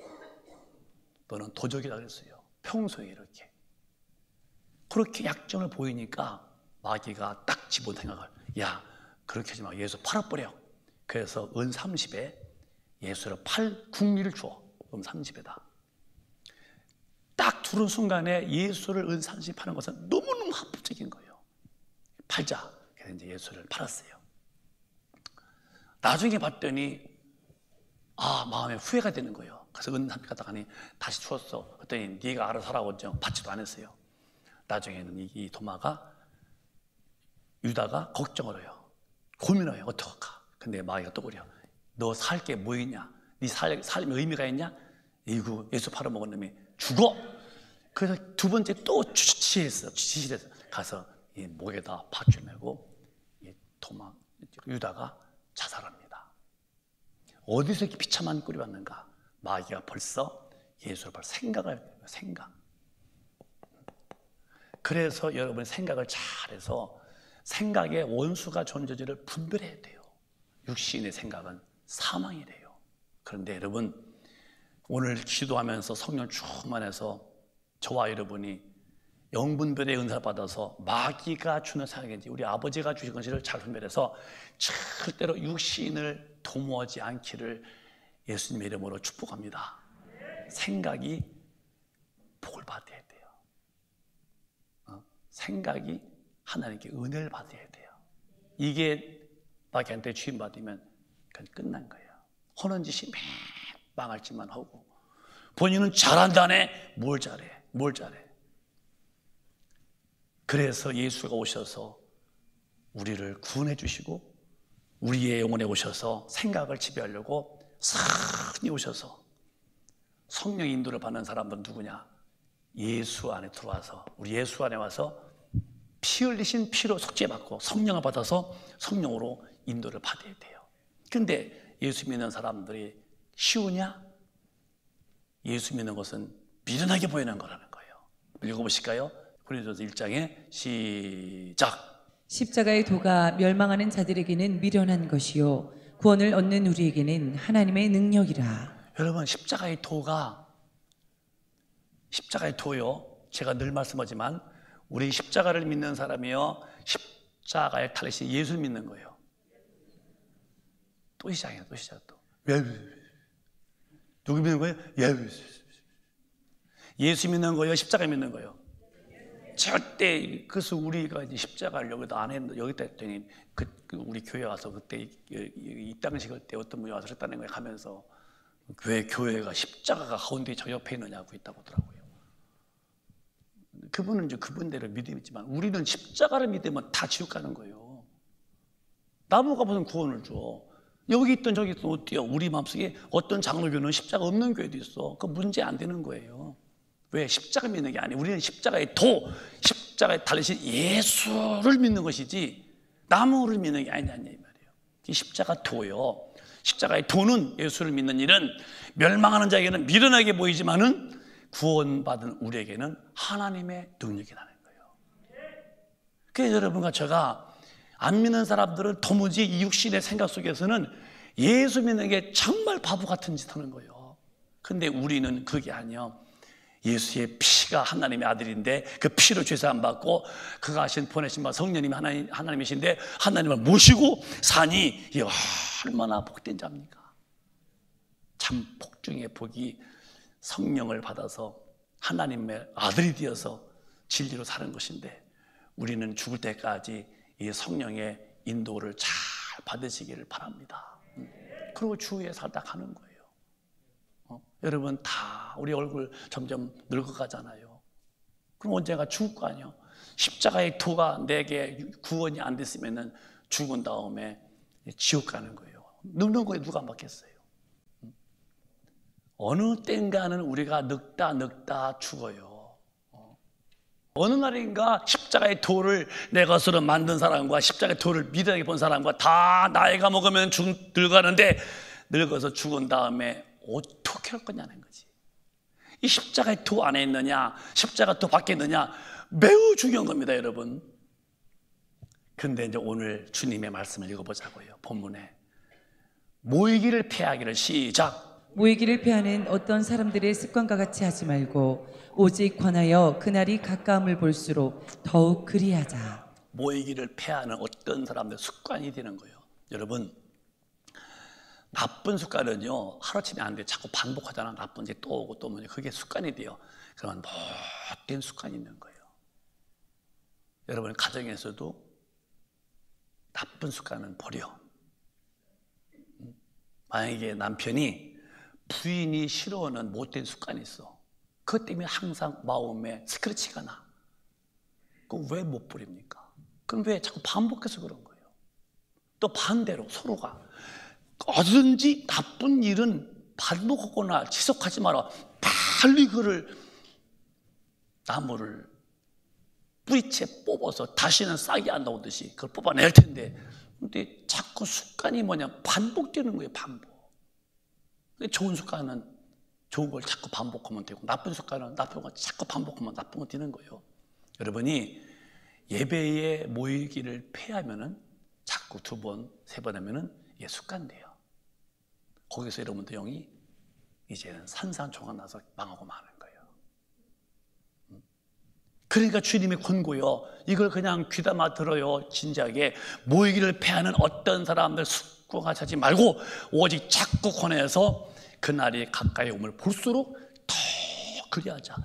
너는 도적이라 그랬어요. 평소에 이렇게. 그렇게 약점을 보이니까 마귀가 딱 집어든 생각을, 야, 그렇게 하지 마. 예수 팔아버려. 그래서 은 30에 예수를 팔 국리를 줘. 은 30에다. 딱 들은 순간에 예수를 은 30에 파는 것은 너무너무 합법적인 거예요. 팔자. 그래서 이제 예수를 팔았어요. 나중에 봤더니 마음에 후회가 되는 거예요. 그래서 은 30에 갖다 가니 다시 주었어. 그랬더니 네가 알아서 하라고 받지도 않았어요. 나중에는 이 도마가, 유다가 걱정을 해요. 고민을 해요. 어떡할까? 근데 마귀가 또 그래요. 너 살 게 뭐 있냐? 네 삶에 의미가 있냐? 이거 예수 팔아먹은 놈이 죽어. 그래서 두 번째 또 지시를 해서 가서 이 목에다 밧줄 메고 이 유다가 자살합니다. 어디서 이렇게 비참한 꼴이 왔는가? 마귀가 벌써 예수를 생각을 해요. 생각. 그래서 여러분 생각을 잘해서 생각의 원수가 존재지를 분별해야 돼요. 육신의 생각은 사망이래요. 그런데 여러분, 오늘 기도하면서 성령 충만해서 저와 여러분이 영분별의 은사를 받아서 마귀가 주는 생각인지 우리 아버지가 주신 것을 잘 분별해서 절대로 육신을 도모하지 않기를 예수님의 이름으로 축복합니다. 생각이 복을 받아야 돼요. 생각이 하나님께 은혜를 받아야 돼요. 이게 마귀한테 주임받으면 그건 끝난 거예요. 하는 짓이 망할 짓만 하고 본인은 잘한다네. 뭘 잘해. 그래서 예수가 오셔서 우리를 구원해 주시고 우리의 영혼에 오셔서 생각을 지배하려고 선히 오셔서 성령 인도를 받는 사람들은 누구냐? 예수 안에 들어와서 우리 예수 안에 와서 피 흘리신 피로 속죄받고 성령을 받아서 성령으로 인도를 받아야 돼요. 근데 예수 믿는 사람들이 쉬우냐? 예수 믿는 것은 미련하게 보이는 거라는 거예요. 읽어보실까요? 고린도서 1장에 시작. 십자가의 도가 멸망하는 자들에게는 미련한 것이요 구원을 얻는 우리에게는 하나님의 능력이라. 여러분, 십자가의 도요. 제가 늘 말씀하지만 우리 십자가를 믿는 사람이요, 십자가의 탈레시 예수를 믿는 거예요. 또 시작이에요. 또. 누구 믿는 거예요? 예수 믿는 거예요? 십자가 믿는 거예요? 절대. 그래서 우리가 이제 십자가를 여기다 안 했는데 여기다 했더니 우리 교회 와서 그때 입당식할 때 어떤 분이 와서 했다는 거에 가면서 교회가 십자가가 가운데 저 옆에 있느냐고 있다고 하더라고요. 그분은 이제 그분대로 믿음이지만 우리는 십자가를 믿으면 다 지옥 가는 거예요. 나무가 무슨 구원을 줘. 여기 있던 저기 있던 어때요? 우리 마음속에 어떤 장로교는 십자가 없는 교회도 있어. 그 문제 안 되는 거예요. 왜? 십자가 믿는 게 아니에요. 우리는 십자가의 도, 십자가에 달리신 예수를 믿는 것이지 나무를 믿는 게 아니냐는 말이에요. 이 십자가 도요. 십자가의 도는 예수를 믿는 일은 멸망하는 자에게는 미련하게 보이지만은 구원받은 우리에게는 하나님의 능력이라는 거예요. 그래서 여러분과 제가 안 믿는 사람들은 도무지 이 육신의 생각 속에서는 예수 믿는 게 정말 바보 같은 짓 하는 거예요. 근데 우리는 그게 아니에요. 예수의 피가 하나님의 아들인데 그 피로 죄사함 받고 그가 하신 보내신 바 성령님이 하나님이신데 하나님을 모시고 사니 이 얼마나 복된 자입니까? 참 복중의 복이 성령을 받아서 하나님의 아들이 되어서 진리로 사는 것인데 우리는 죽을 때까지 이 성령의 인도를 잘 받으시기를 바랍니다. 그리고 주위에 살다 가는 거예요. 여러분 다 우리 얼굴 점점 늙어가잖아요. 그럼 언젠가 죽을 거 아니에요. 십자가의 도가 내게 구원이 안 됐으면 죽은 다음에 지옥 가는 거예요. 늙는 거에 누가 맞겠어요? 어느 땐가는 우리가 늙다 죽어요. 어느 날인가 십자가의 도를 내 것으로 만든 사람과 십자가의 도를 미련하게 본 사람과 다 나이가 먹으면 늙어가는데 늙어서 죽은 다음에 어떻게 할 거냐는 거지. 이 십자가의 도 안에 있느냐 십자가 도 밖에 있느냐 매우 중요한 겁니다, 여러분. 그런데 이제 오늘 주님의 말씀을 읽어보자고요. 본문에 모이기를 패하기를 시작. 모이기를 패하는 어떤 사람들의 습관과 같이 하지 말고 오직 관하여 그날이 가까움을 볼수록 더욱 그리하자. 모이기를 패하는 어떤 사람들 습관이 되는 거예요. 여러분 나쁜 습관은요 하루아침에 안 돼요. 자꾸 반복하잖아. 나쁜 게 또 오고 또 오면 그게 습관이 돼요. 그러면 못된 습관이 있는 거예요. 여러분 가정에서도 나쁜 습관은 버려. 만약에 남편이 부인이 싫어하는 못된 습관이 있어. 그것 때문에 항상 마음에 스크래치가 나. 그럼 왜 못 버립니까? 그럼 왜 자꾸 반복해서 그런 거예요? 또 반대로 서로가 어디든지 나쁜 일은 반복하거나 지속하지 마라. 빨리 그를 나무를 뿌리채 뽑아서 다시는 싹이 안 나오듯이 그걸 뽑아낼 텐데, 근데 자꾸 습관이 뭐냐 반복되는 거예요. 반복. 좋은 습관은 좋은 걸 자꾸 반복하면 되고 나쁜 습관은 나쁜 걸 자꾸 반복하면 나쁜 거 되는 거예요. 여러분이 예배에 모이기를 패하면은 자꾸 두 번, 세 번 하면은 이게 습관돼요. 거기서 여러분들 영이 이제는 산산조각 나서 망하고 마는 거예요. 그러니까 주님이 권고요. 이걸 그냥 귀담아 들어요. 진지하게 모이기를 패하는 어떤 사람들 습관을 하지 말고 오직 자꾸 권해서 그날이 가까이 오면 볼수록 더 그리하자.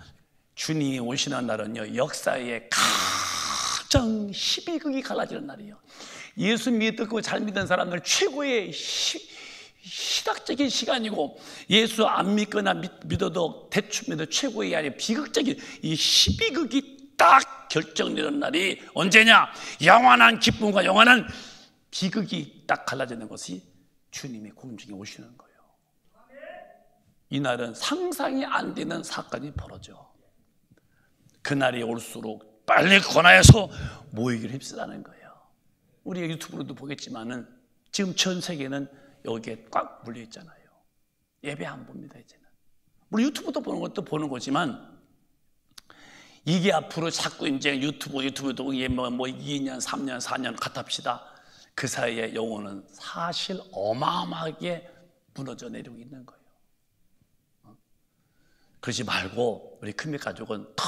주님이 오시는 날은요 역사의 가장 희비극이 갈라지는 날이에요. 예수 믿고 잘 믿는 사람들 최고의 희락적인 시간이고, 예수 안 믿거나 믿어도 대충 믿어도 최고의 아니 비극적인 이 희비극이 딱 결정되는 날이 언제냐? 영원한 기쁨과 영원한 비극이 딱 갈라지는 것이 주님이 공중에 오시는 거예요. 이날은 상상이 안 되는 사건이 벌어져. 그날이 올수록 빨리 권하여서 모이기를 힘쓰라는 거예요. 우리가 유튜브로도 보겠지만은 지금 전 세계는 여기에 꽉 물려 있잖아요. 예배 안 봅니다 이제는. 우리 유튜브도 보는 것도 보는 거지만 이게 앞으로 자꾸 이제 유튜브도 뭐 2년, 3년, 4년 같합시다. 그 사이에 영혼은 사실 어마어마하게 무너져 내리고 있는 거예요. 그러지 말고 우리 큰빛 가족은 더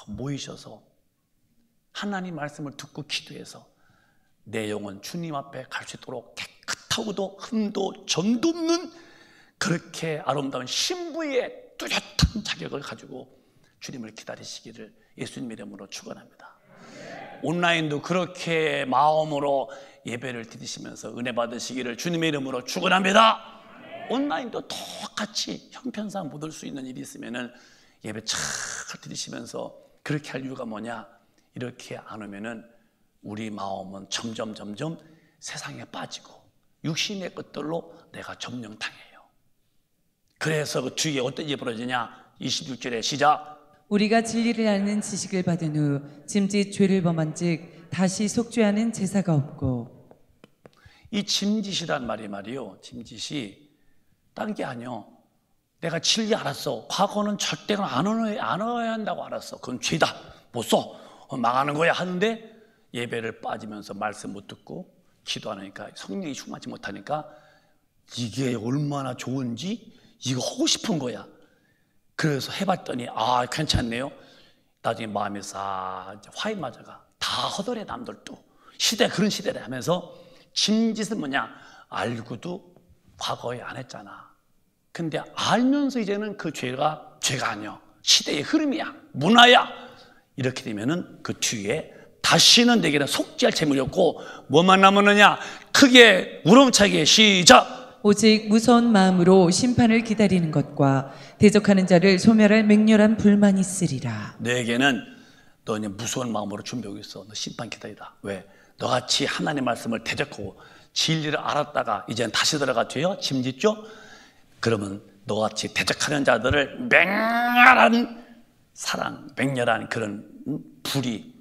모이셔서 하나님 말씀을 듣고 기도해서 내 영혼 주님 앞에 갈 수 있도록 깨끗하고도 흠도 점도 없는 그렇게 아름다운 신부의 뚜렷한 자격을 가지고 주님을 기다리시기를 예수님 이름으로 축원합니다. 온라인도 그렇게 마음으로 예배를 드리시면서 은혜 받으시기를 주님의 이름으로 축원합니다. 온라인도 똑같이 형편상 못 올 수 있는 일이 있으면은 예배 잘 드리시면서 그렇게 할 이유가 뭐냐? 이렇게 안 오면은 우리 마음은 점점 세상에 빠지고 육신의 것들로 내가 점령당해요. 그래서 그 뒤에 어떤 일이 벌어지냐? 26절에 시작. 우리가 진리를 아는 지식을 받은 후 짐짓 죄를 범한 즉 다시 속죄하는 제사가 없고. 이 짐짓이란 말이요. 짐짓이 딴 게 아니요. 내가 진리 알았어. 과거는 절대로 안 와야 한다고 알았어. 그건 죄다. 못 써. 망하는 거야 하는데 예배를 빠지면서 말씀 못 듣고 기도 안 하니까 성령이 충만하지 못하니까 이게 얼마나 좋은지 이거 하고 싶은 거야. 그래서 해봤더니 괜찮네요. 나중에 마음이 싹 화인 맞아가. 다 허덜해 남들도. 시대 그런 시대를 하면서 짐짓은 뭐냐? 알고도 과거에 안 했잖아. 근데 알면서 이제는 그 죄가 아니야. 시대의 흐름이야. 문화야. 이렇게 되면은 그 뒤에 다시는 내게는 속죄할 재물이 없고 뭐만 남았느냐? 크게 우렁차게 시작. 오직 무서운 마음으로 심판을 기다리는 것과 대적하는 자를 소멸할 맹렬한 불만이 있으리라. 너에게는 너 이제 무서운 마음으로 준비하고 있어. 너 심판 기다리다. 왜? 너같이 하나님의 말씀을 대적하고 진리를 알았다가 이제는 다시 들어가 죄요? 짐짓죠? 그러면 너같이 대적하는 자들을 맹렬한 사랑, 맹렬한 그런 불이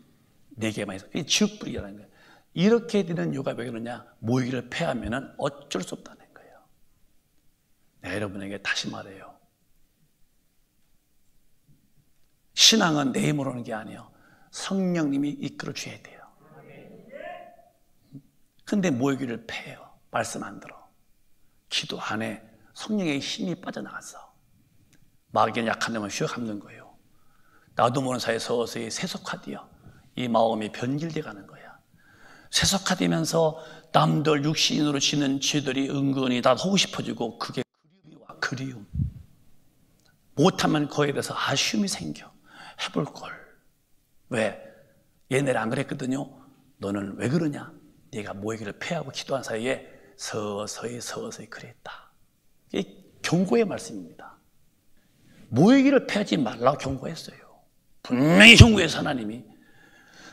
내게만 있어. 이게 지옥불이라는 거예요. 이렇게 되는 이유가 왜 그러냐? 모이기를 패하면 어쩔 수 없다는 거예요. 내가 여러분에게 다시 말해요. 신앙은 내 힘으로 오는 게 아니에요. 성령님이 이끌어 줘야 돼요. 근데 모이기를 패해요. 말씀 안 들어. 기도 안 해. 성령의 힘이 빠져나갔어. 마귀는 약한 데만 휘어 감는 거예요. 나도 모르는 사이에 서서히 세속화되어 이 마음이 변질돼 가는 거야. 세속화되면서 남들 육신으로 지는 죄들이 은근히 다 하고 싶어지고 그게 그리움이 와. 그리움. 못하면 그거에 대해서 아쉬움이 생겨. 해볼 걸. 왜? 얘네를 안 그랬거든요. 너는 왜 그러냐? 네가 모이기를 패하고 기도한 사이에 서서히 그랬다. 이게 경고의 말씀입니다. 모이기를 패하지 말라고 경고했어요. 분명히 경고해서 하나님이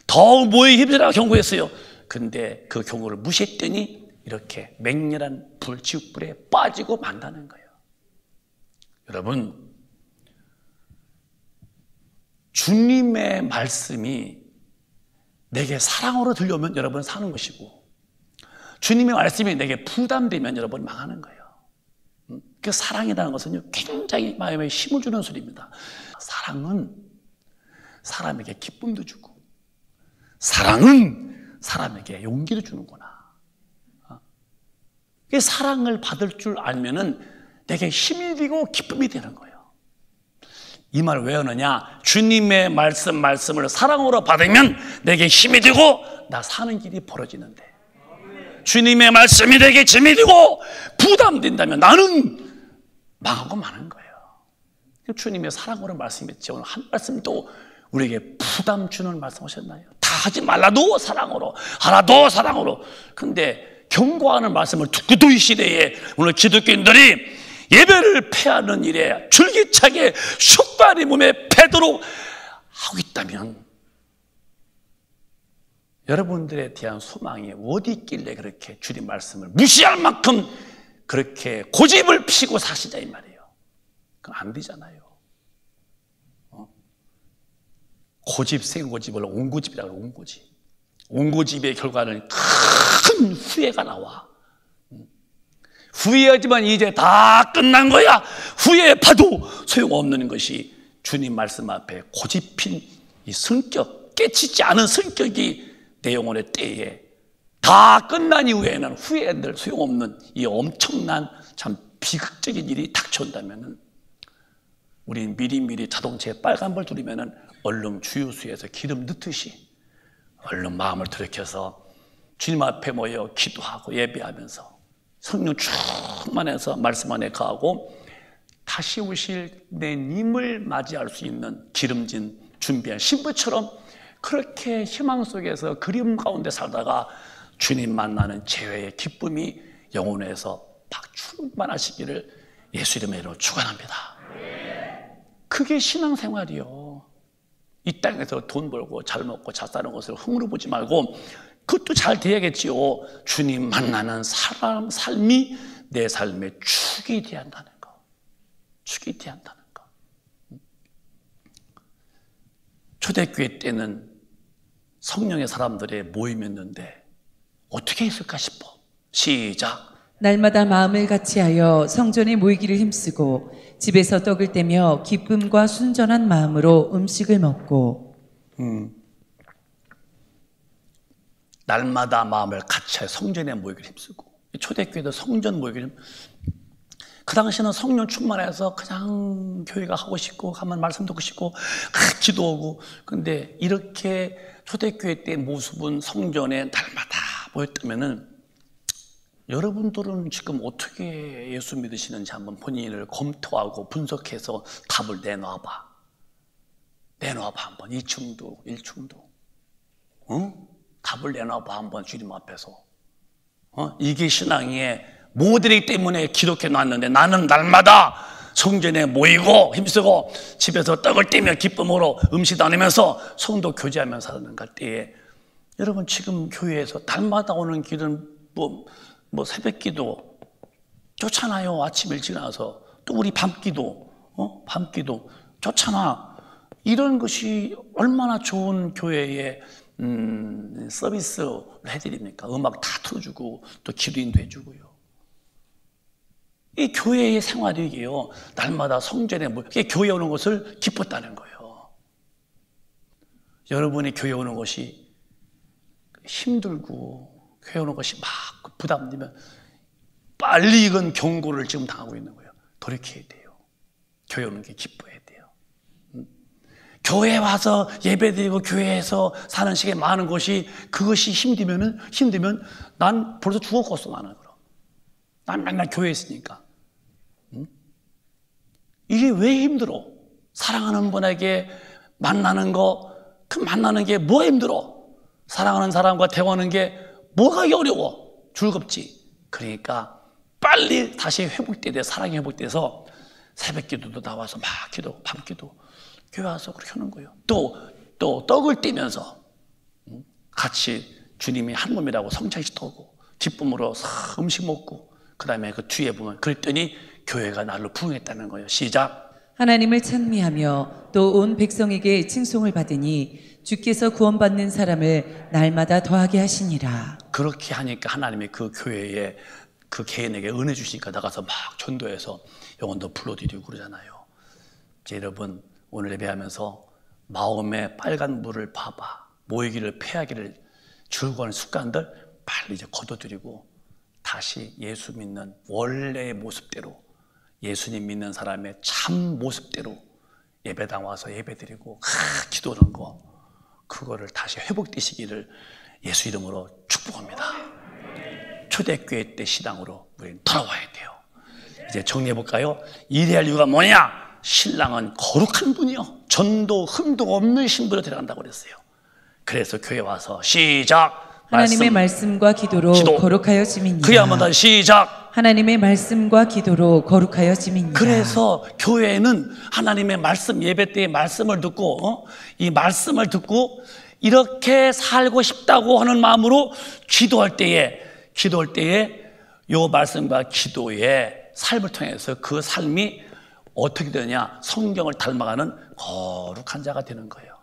더욱 모이기 힘들다고 경고했어요. 근데 그 경고를 무시했더니 이렇게 맹렬한 지옥불에 빠지고 만다는 거예요. 여러분, 주님의 말씀이 내게 사랑으로 들려오면 여러분 사는 것이고, 주님의 말씀이 내게 부담되면 여러분 망하는 거예요. 그 사랑이라는 것은 굉장히 마음에 힘을 주는 소리입니다. 사랑은 사람에게 기쁨도 주고, 사랑은 사람에게 용기를 주는구나. 그 사랑을 받을 줄 알면은 내게 힘이 되고 기쁨이 되는 거예요. 이 말을 왜 하느냐? 주님의 말씀을 사랑으로 받으면 내게 힘이 되고 나 사는 길이 벌어지는데, 주님의 말씀이 내게 짐이 되고 부담된다면 나는 망하고 마는 거예요. 주님의 사랑으로 말씀했죠. 오늘 한 말씀도 우리에게 부담 주는 말씀 하셨나요? 다 하지 말라도 사랑으로, 하라도 사랑으로. 근데 경고하는 말씀을 듣고도 이 시대에 오늘 기독교인들이 예배를 패하는 일에 줄기차게 숟발이 몸에 패도록 하고 있다면 여러분들에 대한 소망이 어디 있길래 그렇게 주님 말씀을 무시할 만큼 그렇게 고집을 피고 사시자 이 말이에요. 그건 안 되잖아요. 고집, 생고집을 옹고집이라고 해요. 옹고집. 옹고집의 결과는 큰 후회가 나와. 후회하지만 이제 다 끝난 거야. 후회해봐도 소용없는 것이 주님 말씀 앞에 고집핀 이 성격, 깨치지 않은 성격이 내 영혼의 때에 다 끝난 이후에는 후회한들 소용없는 이 엄청난 참 비극적인 일이 닥쳐온다면 우린 미리미리 자동차에 빨간불 들이면 얼른 주유소에서 기름 넣듯이 얼른 마음을 돌이켜서 주님 앞에 모여 기도하고 예배하면서 성령 충만해서 말씀 안에 거하고 다시 오실 내 님을 맞이할 수 있는 기름진 준비한 신부처럼 그렇게 희망 속에서 그리움 가운데 살다가 주님 만나는 재회의 기쁨이 영혼에서 막 충만하시기를 예수 이름으로 축원합니다. 그게 신앙생활이요. 이 땅에서 돈 벌고 잘 먹고 잘 사는 것을 흥으로 보지 말고 그것도 잘 돼야겠지요. 주님 만나는 삶이 내 삶의 축이 돼야 한다는 거. 축이 돼야 한다는 거. 초대교회 때는 성령의 사람들의 모임이었는데 어떻게 했을까 싶어. 시작. 날마다 마음을 같이하여 성전에 모이기를 힘쓰고 집에서 떡을 떼며 기쁨과 순전한 마음으로 음식을 먹고. 날마다 마음을 같이하여 성전에 모이기를 힘쓰고. 초대교회도 성전 모이기를 그 당시에는 성령 충만해서 그냥 교회가 하고 싶고 가면 말씀 듣고 싶고 기도하고. 근데 이렇게 초대교회 때 모습은 성전에 날마다 모였다면은 여러분들은 지금 어떻게 예수 믿으시는지 한번 본인을 검토하고 분석해서 답을 내놔봐. 내놔봐 한번. 2층도 1층도 답을 내놔봐 한번 주님 앞에서. 이게 신앙의 모델이기 때문에 기록해 놨는데 나는 날마다 성전에 모이고 힘쓰고 집에서 떡을 떼며 기쁨으로 음식 나누면서 성도 교제하면서 사는 갈 때에 여러분 지금 교회에서 날마다 오는 길은 뭐 새벽 기도 좋잖아요. 아침 일찍 나와서 또 우리 밤기도 밤기도 좋잖아. 이런 것이 얼마나 좋은 교회의 서비스를 해드립니까? 음악 다 틀어주고 또 기도인도 해주고요. 이 교회의 생활이에요. 날마다 성전에 교회 오는 것을 기뻤다는 거예요. 여러분이 교회 오는 것이 힘들고 교회 오는 것이 막 부담되면 빨리 익은 경고를 지금 당하고 있는 거예요. 돌이켜야 돼요. 교회 오는 게 기뻐야 돼요. 교회 와서 예배드리고 교회에서 사는 식의 많은 것이 그것이 힘들면 난 벌써 죽었겠어. 나는 그럼 난 맨날 교회에 있으니까. 이게 왜 힘들어? 사랑하는 분에게 만나는 거, 그 만나는 게 뭐가 힘들어? 사랑하는 사람과 대화하는 게 뭐가 어려워? 즐겁지. 그러니까 빨리 다시 회복돼야 돼. 사랑이 회복돼서 새벽 기도도 나와서 막 기도, 밤 기도 교회 와서 그렇게 하는 거예요. 또 떡을 떼면서 같이 주님이 한 몸이라고 성찬식 떠고 기쁨으로 음식 먹고 그 다음에 그 뒤에 보면 그랬더니 교회가 날로 부흥했다는 거예요. 시작. 하나님을 찬미하며 또 온 백성에게 칭송을 받으니 주께서 구원받는 사람을 날마다 더하게 하시니라. 그렇게 하니까 하나님이 그 교회에 그 개인에게 은혜 주시니까 나가서 막 전도해서 영혼도 불러드리고 그러잖아요. 이제 여러분 오늘 예배하면서 마음에 빨간 물을 봐봐. 모이기를 패하기를 즐거워하는 습관들 빨리 이제 걷어들이고 다시 예수 믿는 원래의 모습대로 예수님 믿는 사람의 참 모습대로 예배당 와서 예배드리고 기도하는 거 그거를 다시 회복되시기를 예수 이름으로 축복합니다. 초대교회 때 신앙으로 우리는 돌아와야 돼요. 이제 정리해볼까요? 이래야 할 이유가 뭐냐? 신랑은 거룩한 분이요 전도 흠도 없는 신부로 데려간다고 그랬어요. 그래서 교회 와서 시작. 하나님의 말씀과 기도로 거룩하여 지민이라. 그게 한번 다시 시작. 하나님의 말씀과 기도로 거룩하여 지민이라. 그래서 교회는 하나님의 말씀 예배 때의 말씀을 듣고 이 말씀을 듣고 이렇게 살고 싶다고 하는 마음으로 기도할 때에 이 말씀과 기도의 삶을 통해서 그 삶이 어떻게 되느냐? 성경을 닮아가는 거룩한 자가 되는 거예요.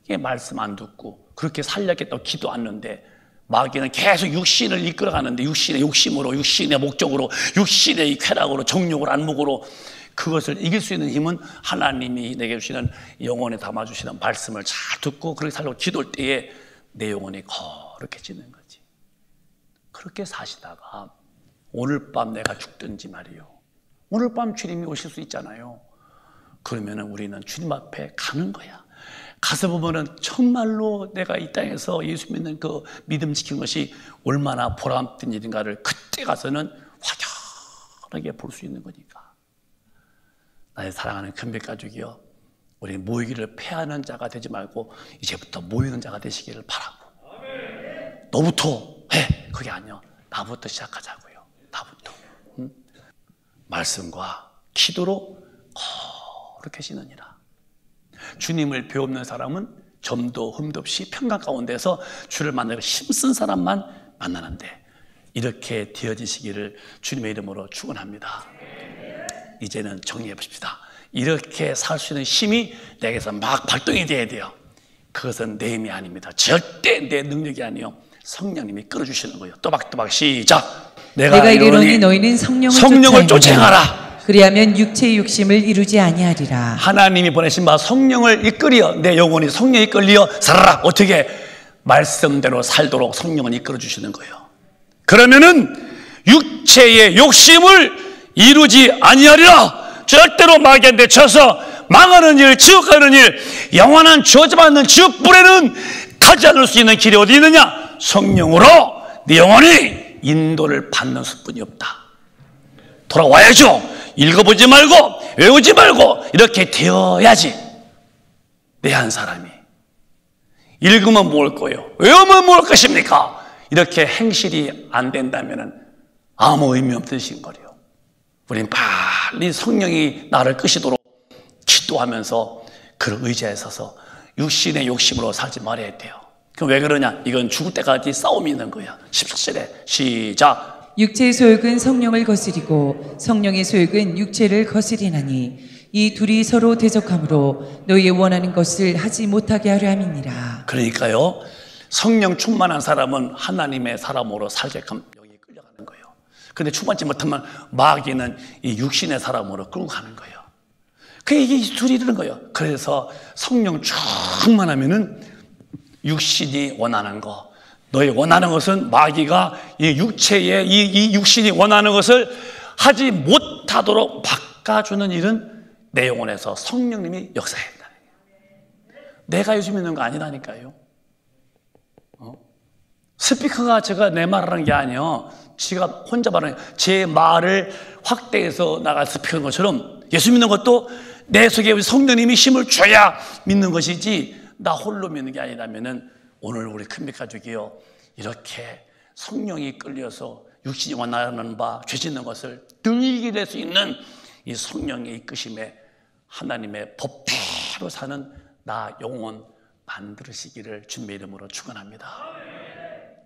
이게 말씀 안 듣고 그렇게 살려겠다고 기도 않는데 마귀는 계속 육신을 이끌어가는데 육신의 욕심으로 육신의 목적으로 육신의 이 쾌락으로 정욕으로 안목으로 그것을 이길 수 있는 힘은 하나님이 내게 주시는 영혼에 담아주시는 말씀을 잘 듣고 그렇게 살려고 기도할 때에 내 영혼이 거룩해지는 거지. 그렇게 사시다가 오늘 밤 내가 죽든지 말이요. 오늘 밤 주님이 오실 수 있잖아요. 그러면은 우리는 주님 앞에 가는 거야. 가서 보면은 정말로 내가 이 땅에서 예수 믿는 그 믿음 지킨 것이 얼마나 보람된 일인가를 그때 가서는 확연하게 볼 수 있는 거니까. 나의 사랑하는 큰빛 가족이여, 우리 모이기를 패하는 자가 되지 말고 이제부터 모이는 자가 되시기를 바라고. 너부터 해. 그게 아니야. 나부터 시작하자고요. 나부터. 말씀과 기도로 거룩해지느니라. 주님을 배우는 사람은 점도 흠도 없이 평강 가운데서 주를 만나고 힘쓴 사람만 만나는데 이렇게 되어지시기를 주님의 이름으로 축원합니다. 이제는 정리해 보십시다. 이렇게 살 수 있는 힘이 내게서 막 발동이 돼야 돼요. 그것은 내 힘이 아닙니다. 절대 내 능력이 아니요 성령님이 끌어주시는 거예요. 또박또박 시작. 내가 이르노니 너희는 성령을 쫓아행하라. 그리하면 육체의 욕심을 이루지 아니하리라. 하나님이 보내신 바 성령을 이끌이어 내 영혼이 성령에 이끌리어 살아라. 어떻게? 말씀대로 살도록 성령은 이끌어 주시는 거예요. 그러면은 육체의 욕심을 이루지 아니하리라. 절대로 마귀한테 쳐서 망하는 일, 지옥 가는 일, 영원한 저주받는 지옥불에는 가지 않을 수 있는 길이 어디 있느냐? 성령으로 네 영혼이 인도를 받는 수뿐이 없다. 돌아와야죠. 읽어보지 말고 외우지 말고 이렇게 되어야지 내 한 사람이 읽으면 모을 거예요. 외우면 모을 것입니까? 이렇게 행실이 안 된다면 아무 의미 없으신 거예요. 우린 빨리 성령이 나를 끄시도록 기도하면서 그를 의지에 서서 육신의 욕심으로 살지 말아야 돼요. 그럼 왜 그러냐? 이건 죽을 때까지 싸움이 있는 거야. 17절에 시작. 육체의 소욕은 성령을 거스리고 성령의 소욕은 육체를 거스리나니 이 둘이 서로 대적하므로 너희의 원하는 것을 하지 못하게 하려 함이니라. 그러니까요, 성령 충만한 사람은 하나님의 사람으로 살게끔 여기 끌려가는 거예요. 근데 충만치 못하면 마귀는 이 육신의 사람으로 끌고 가는 거예요. 이게 둘이 이러는 거예요. 그래서 성령 충만하면은 육신이 원하는 거, 너희 원하는 것은 마귀가 이 육체의 이 육신이 원하는 것을 하지 못하도록 바꿔주는 일은 내 영혼에서 성령님이 역사한다는 거예요. 내가 요즘 있는 거 아니라니까요. 스피커가 제가 내 말을 하는 게 아니에요. 지가 혼자 말하는, 제 말을 확대해서 나갈 스피커인 것처럼 예수 믿는 것도 내 속에 성령님이 힘을 줘야 믿는 것이지 나 홀로 믿는 게 아니라면은 오늘 우리 큰빛 가족이요, 이렇게 성령이 끌려서 육신이 원하는 바 죄 짓는 것을 등이게 될 수 있는 이 성령의 이끄심에 하나님의 법대로 사는 나 영혼 만들으시기를 주님의 이름으로 축원합니다.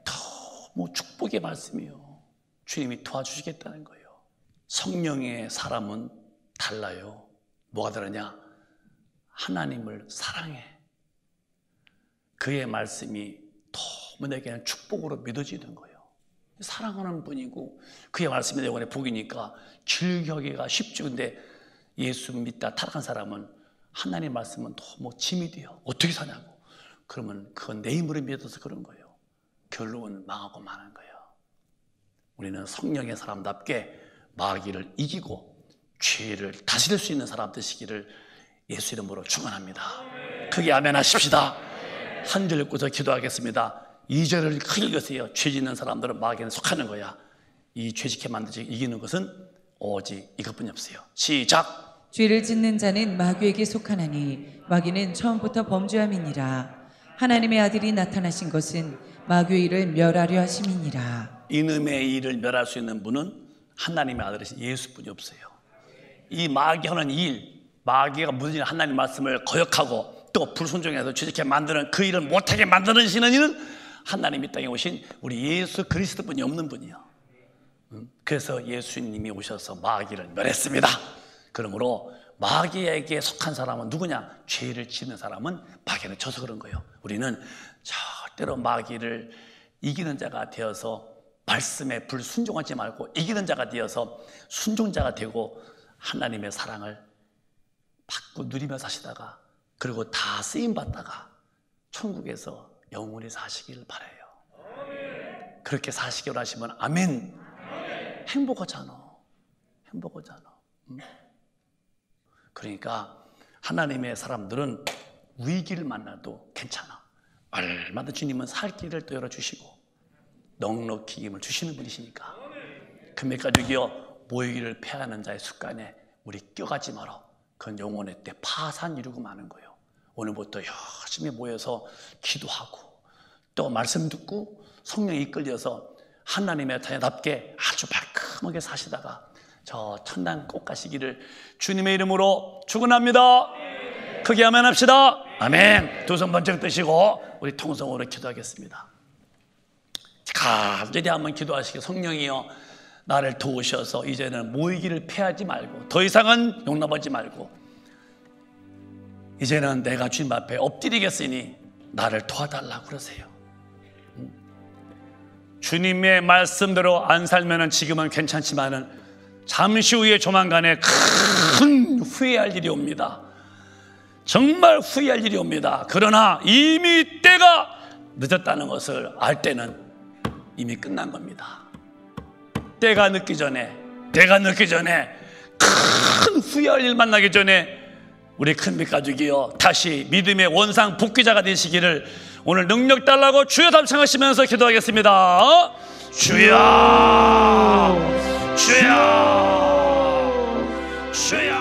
너무 축복의 말씀이요, 주님이 도와주시겠다는 거예요. 성령의 사람은 달라요. 뭐가 다르냐? 하나님을 사랑해. 그의 말씀이 너무 내게는 축복으로 믿어지는 거예요. 사랑하는 분이고 그의 말씀이 내 영혼의 복이니까 즐겨하기가 쉽죠. 근데 예수 믿다 타락한 사람은 하나님 말씀은 너무 짐이 돼요. 어떻게 사냐고. 그러면 그건 내 힘으로 믿어서 그런 거예요. 결론은 망하고 마는 거예요. 우리는 성령의 사람답게 마귀를 이기고 죄를 다스릴 수 있는 사람 되시기를 예수 이름으로 축원합니다. 크게 아멘 하십시다. 한 절 읽고서 기도하겠습니다. 2절을 크게 읽으세요. 죄 짓는 사람들은 마귀에 속하는 거야. 이 죄짓게 만들지 이기는 것은 오직 이것뿐이 없어요. 시작. 죄를 짓는 자는 마귀에게 속하나니 마귀는 처음부터 범죄함이니라. 하나님의 아들이 나타나신 것은 마귀의 일을 멸하려 하심이니라. 이놈의 일을 멸할 수 있는 분은 하나님의 아들이신 예수뿐이 없어요. 이 마귀 하는 일, 마귀가 무슨 일, 하나님 말씀을 거역하고 또 불순종해서 죄짓게 만드는 그 일을 못하게 만드시는 일은 하나님 이 땅에 오신 우리 예수 그리스도뿐이 없는 분이요. 그래서 예수님이 오셔서 마귀를 멸했습니다. 그러므로 마귀에게 속한 사람은 누구냐? 죄를 짓는 사람은 마귀는 져서 그런 거예요. 우리는 절대로 마귀를 이기는 자가 되어서 말씀에 불순종하지 말고 이기는 자가 되어서 순종자가 되고 하나님의 사랑을 받고 누리며 사시다가 그리고 다 쓰임받다가 천국에서 영원히 사시기를 바라요. 그렇게 사시기로 하시면 아멘. 행복하잖아. 행복하잖아. 그러니까 하나님의 사람들은 위기를 만나도 괜찮아. 얼마나 주님은 살 길을 또 열어주시고 넉넉히 힘을 주시는 분이시니까. 금액 가족이여, 모이기를 패하는 자의 습관에 우리 껴가지 마라. 그건 영혼의 때 파산 이루고 마는 거예요. 오늘부터 열심히 모여서 기도하고 또 말씀 듣고 성령이 이끌려서 하나님의 자녀답게 아주 말끔하게 사시다가 저 천당 꼭 가시기를 주님의 이름으로 축원합니다. 크게 아멘 합시다. 아멘. 두 손 번쩍 드시고 우리 통성으로 기도하겠습니다. 간절히 한번 기도하시기. 성령이여, 나를 도우셔서 이제는 모이기를 패하지 말고 더 이상은 용납하지 말고 이제는 내가 주님 앞에 엎드리겠으니 나를 도와달라고 그러세요. 주님의 말씀대로 안 살면 지금은 괜찮지만은 잠시 후에 조만간에 큰 후회할 일이 옵니다. 정말 후회할 일이 옵니다. 그러나 이미 때가 늦었다는 것을 알 때는 이미 끝난 겁니다. 때가 늦기 전에 큰 후회할 일 만나기 전에 우리 큰빛 가족이여, 다시 믿음의 원상 복귀자가 되시기를 오늘 능력 달라고 주여 답창하시면서 기도하겠습니다. 주여, 주여, 주여.